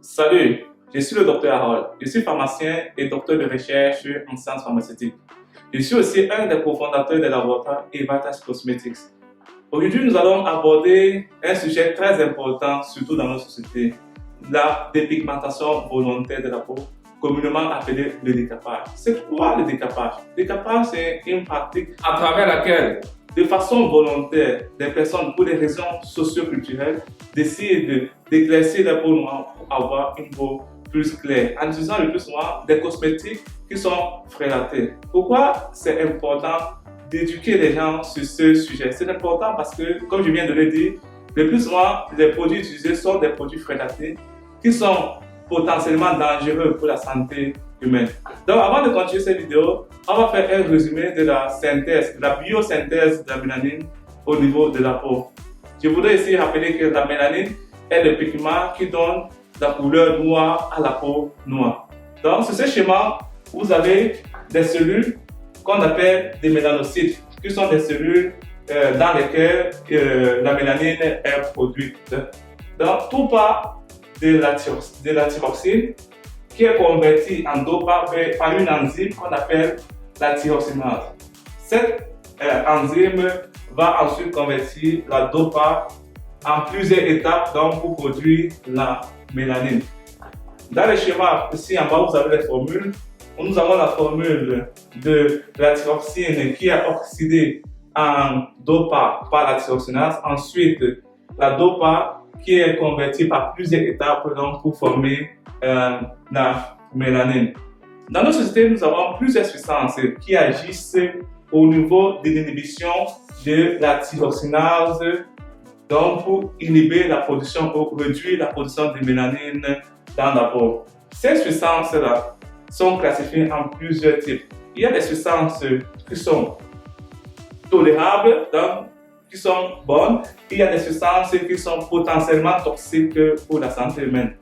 Salut, je suis le Dr Harold. Je suis pharmacien et docteur de recherche en sciences pharmaceutiques. Je suis aussi un des cofondateurs des laboratoires Evatas Cosmetics. Aujourd'hui, nous allons aborder un sujet très important, surtout dans notre société, la dépigmentation volontaire de la peau, communément appelée le décapage. C'est quoi le décapage? Le décapage, c'est une pratique à travers laquelle, de façon volontaire, des personnes, pour des raisons socio-culturelles, décident d'éclaircir la peau noire pour avoir une peau plus claire, en utilisant le plus souvent des cosmétiques qui sont frélatés. Pourquoi c'est important d'éduquer les gens sur ce sujet? C'est important parce que, comme je viens de le dire, le plus souvent, les produits utilisés sont des produits frélatés qui sont potentiellement dangereux pour la santé humaine. Donc, avant de continuer cette vidéo, on va faire un résumé de la synthèse, de la biosynthèse de la mélanine au niveau de la peau. Je voudrais ici rappeler que la mélanine est le pigment qui donne la couleur noire à la peau noire. Donc, sur ce schéma, vous avez des cellules qu'on appelle des mélanocytes, qui sont des cellules dans lesquelles la mélanine est produite. Donc, tout part de la thyroxine qui est convertie en dopa par une enzyme qu'on appelle la tyrosinase. Cette enzyme va ensuite convertir la dopa en plusieurs étapes donc, pour produire la mélanine. Dans le schéma ici en bas, vous avez les formules. Nous avons la formule de la thyroxine qui est oxydée en dopa par la tyrosinase. Ensuite, la dopa qui est convertie par plusieurs étapes donc, pour former la mélanine. Dans notre société, nous avons plusieurs substances qui agissent au niveau de l'inhibition de la tyrosinase, donc pour inhiber la production ou réduire la production de mélanine dans la peau. Ces substances-là sont classifiées en plusieurs types. Il y a des substances qui sont tolérables, donc qui sont bonnes. Il y a des substances qui sont potentiellement toxiques pour la santé humaine.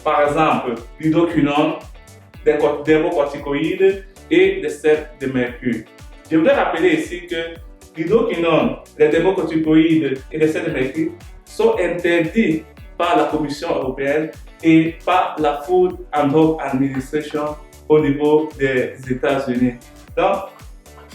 Par exemple, l'hydroquinone, des corticoïdes et des sels de mercure. Je voudrais rappeler ici que l'hydroquinone, les corticoïdes et les sels de mercure sont interdits par la Commission européenne et par la Food and Drug Administration au niveau des États-Unis. Donc,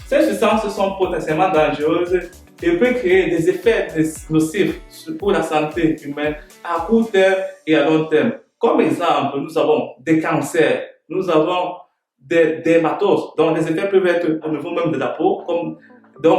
ces substances sont potentiellement dangereuses et peuvent créer des effets nocifs pour la santé humaine à court terme et à long terme. Comme exemple, nous avons des cancers, nous avons des dermatoses, donc les effets peuvent être au niveau même de la peau, donc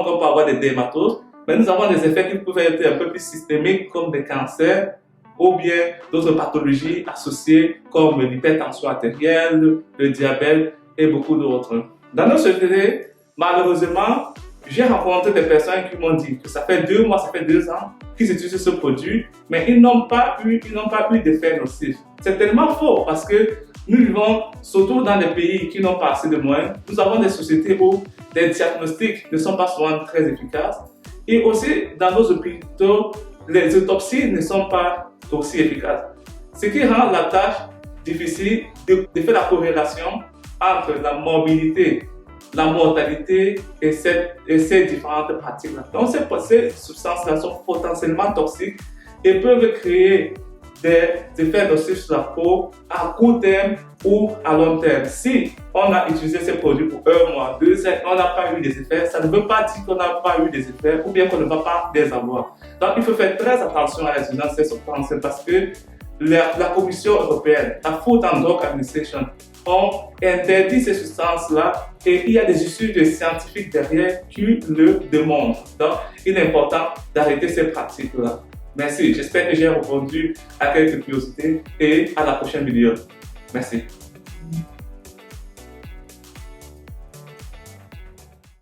on peut avoir des dermatoses, mais nous avons des effets qui peuvent être un peu plus systémiques comme des cancers ou bien d'autres pathologies associées comme l'hypertension artérielle, le diabète et beaucoup d'autres. Dans notre société, malheureusement, j'ai rencontré des personnes qui m'ont dit que ça fait 2 mois, ça fait 2 ans qu'ils utilisent ce produit, mais ils n'ont pas eu d'effet nocif. C'est tellement faux parce que nous vivons surtout dans des pays qui n'ont pas assez de moyens. Nous avons des sociétés où les diagnostics ne sont pas souvent très efficaces. Et aussi, dans nos hôpitaux, les autopsies ne sont pas aussi efficaces. Ce qui rend la tâche difficile de faire la corrélation entre la morbidité, la mortalité et ces différentes pratiques-là. Donc, ces substances-là sont potentiellement toxiques et peuvent créer des effets nocifs sur la peau à court terme ou à long terme. Si on a utilisé ces produits pour 1 mois, 2 ans, on n'a pas eu des effets, ça ne veut pas dire qu'on n'a pas eu des effets ou bien qu'on ne va pas les avoir. Donc, il faut faire très attention à l'utilisation de ces substances parce que la Commission européenne, la Food and Drug Administration, ont interdit ces substances-là et il y a des études scientifiques derrière qui le démontrent. Donc, il est important d'arrêter ces pratiques-là. Merci, j'espère que j'ai répondu à quelques curiosités et à la prochaine vidéo. Merci.